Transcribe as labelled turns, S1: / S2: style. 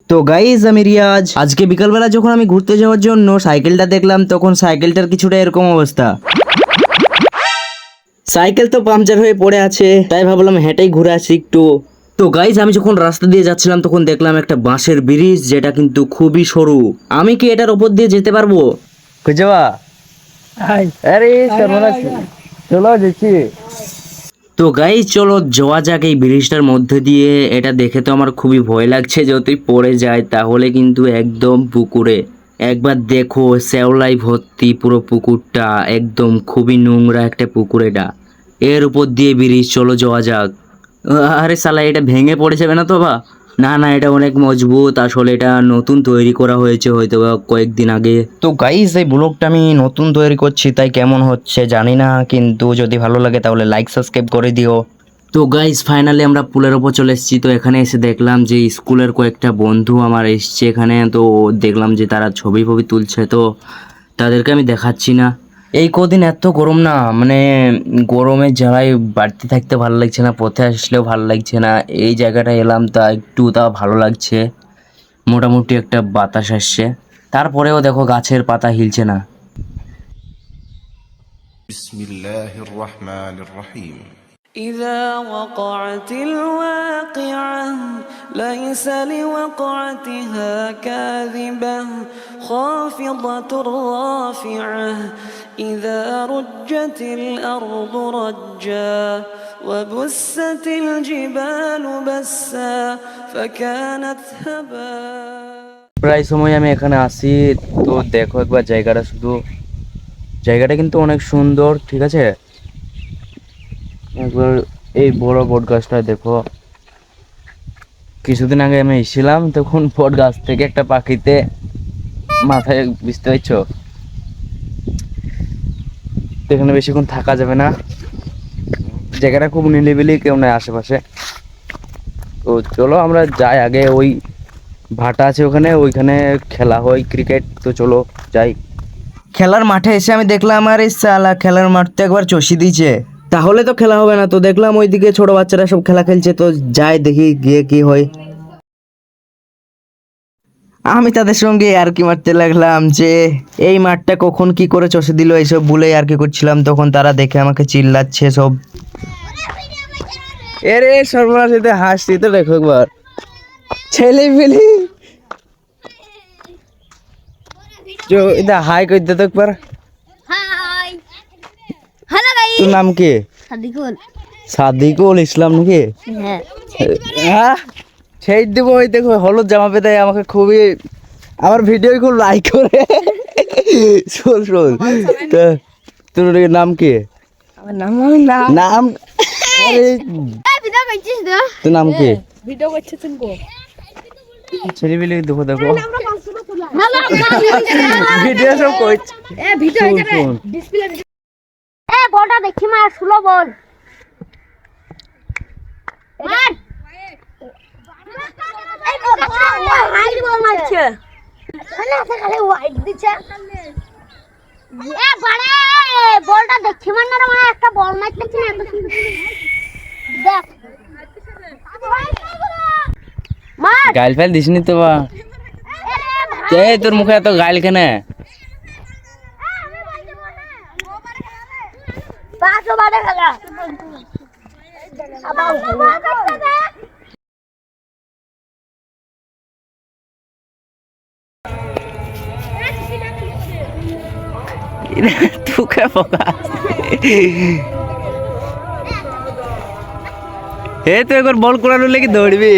S1: তো গাইজ আমি রিয়াজ। আজকে বিকালবেলা যখন আমি ঘুরতে যাওয়ার জন্য সাইকেলটা দেখলাম, তখন সাইকেলটার কিছুটা এরকম অবস্থা। সাইকেল তো পাংচার হয়ে পড়ে আছে, তাই ভাবলাম হেঁটেই ঘুরে আসি একটু। তো গাইজ আমি যখন রাস্তা দিয়ে যাচ্ছিলাম তখন দেখলাম একটা বাঁশের ব্রিজ, যেটা কিন্তু খুবই সরু। আমি কি এটার উপর দিয়ে যেতে পারবো? খুঁজবা আরে চলো দেখি। তো গাইজ চলো যাওয়া যাক এই ব্রিজটার মধ্যে দিয়ে। এটা দেখে তো আমার খুবই ভয় লাগছে, যদি পড়ে যায় তাহলে কিন্তু একদম পুকুরে। একবার দেখো শ্যাওলাই ভর্তি পুরো পুকুরটা, একদম খুবই নোংরা একটা পুকুর এটা। এর উপর দিয়ে ব্রিজ, চলো যাওয়া যাক। আরে শালা এটা ভেঙে পড়ে যাবে না তো? না না, এটা অনেক মজবুত। আসলে এটা নতুন তৈরি করা হয়েছে হয়তো বা কয়েকদিন আগে। তো গাইস এই ব্লগটা আমি নতুন তৈরি করছি, তাই কেমন হচ্ছে জানি না, কিন্তু যদি ভালো লাগে তাহলে লাইক সাবস্ক্রাইব করে দিও। তো গাইস ফাইনালি আমরা পুলের ওপর চলে এসেছি। তো এখানে এসে দেখলাম যে স্কুলের কয়েকটা বন্ধু আমার এসছে এখানে। তো দেখলাম যে তারা ছবি তুলছে, তো তাদেরকে আমি দেখাচ্ছি না। এই কদিন এত গরম না, মানে গরমের জ্বালায় বাড়িতে থাকতে ভালো লাগছে না, পথে আসলেও ভালো লাগছে না। এই জায়গাটা এলাম তা একটু ভালো লাগছে, মোটামুটি একটা বাতাস আসছে। তারপরেও দেখো গাছের পাতা হিলছে না।
S2: বিসমিল্লাহির রহমানির রহিম।
S3: إذا وقعت الواقعة ليس لوقعتها كاذبة خافضة رافعة إذا رجت الأرض رجا وبست الجبال بسا فكانت هباء।
S1: প্রায় সময় আমি এখানে আসি, তো দেখো একবার জায়গাটা, শুধু জায়গাটা কিন্তু অনেক সুন্দর, ঠিক আছে? একবার এই বড় বট গাছটা দেখো। কিছুদিন আগে আমি এসেছিলাম, তখন বট গাছ থেকে একটা পাখিতে মাথায়, বুঝতে পারছো? এখানে বেশিক্ষণ থাকা যাবে না, জায়গাটা খুব নিরিবিলি, কেউ নেই আশেপাশে। তো চলো আমরা যাই আগে। ওই ভাটা আছে ওইখানে খেলা হয় ক্রিকেট, তো চলো যাই। খেলার মাঠে এসে আমি দেখলাম আর এই সালা খেলার মাঠ তো একবার চষি দিয়েছে, তাহলে তো খেলা হবে না। তো দেখলাম ওইদিকে ছোট বাচ্চারা সব খেলা খেলছে, তো যাই দেখি গিয়ে কি হয়। আমি তাদের সঙ্গে আর কি মারতে লাগলাম যে এই মাঠটা কখন কি করে চষে দিল, এইসব বলে আর কি করছিলাম। তখন তারা দেখে আমাকে চিল্লাচ্ছে সব। এরে সর্বনাশ, এতে হাসছি তো দেখো একবার, ছেলে পেলে এটা হাই কই দে তো একবার।
S4: হাই হ্যালো গাইস,
S1: তোর নাম কি?
S4: সাদিকুল।
S1: সাদিকুল ইসলাম নাকি?
S4: হ্যাঁ,
S1: হ্যাঁ সেই দিব। ওই দেখো হলুদ জামা পেতে আমাকে খুবই, আমার ভিডিও খুব লাইক করে। শোন শোন, তোর নাম কি?
S4: আমার নাম
S1: নাম আরে
S4: ভিডিও করছিস তো?
S1: তোর নাম কি?
S4: ভিডিও করছিস তুই?
S1: ছেলেপিলে দেখো দেখো
S4: হ্যালো
S1: ভিডিও সব করছে।
S4: ভিডিও
S1: শোন, শোন।
S4: ডিসপ্লে বলটা দেখি মা, শুলো বল মার। এই বলটা হাইড বল মারছে না, খালি ওয়াইড দিছে। বাড়া বলটা দেখি মার না রে, মানে একটা বল মারতে কি না, দেখ মার।
S1: গাইল ফাইল দিসনি তো বা? তোর মুখে এত গাইল কেন?
S4: পাঁচশো বারে খেলা
S1: তোকে হে তুই একবার বল করার লেগে দৌড়বি।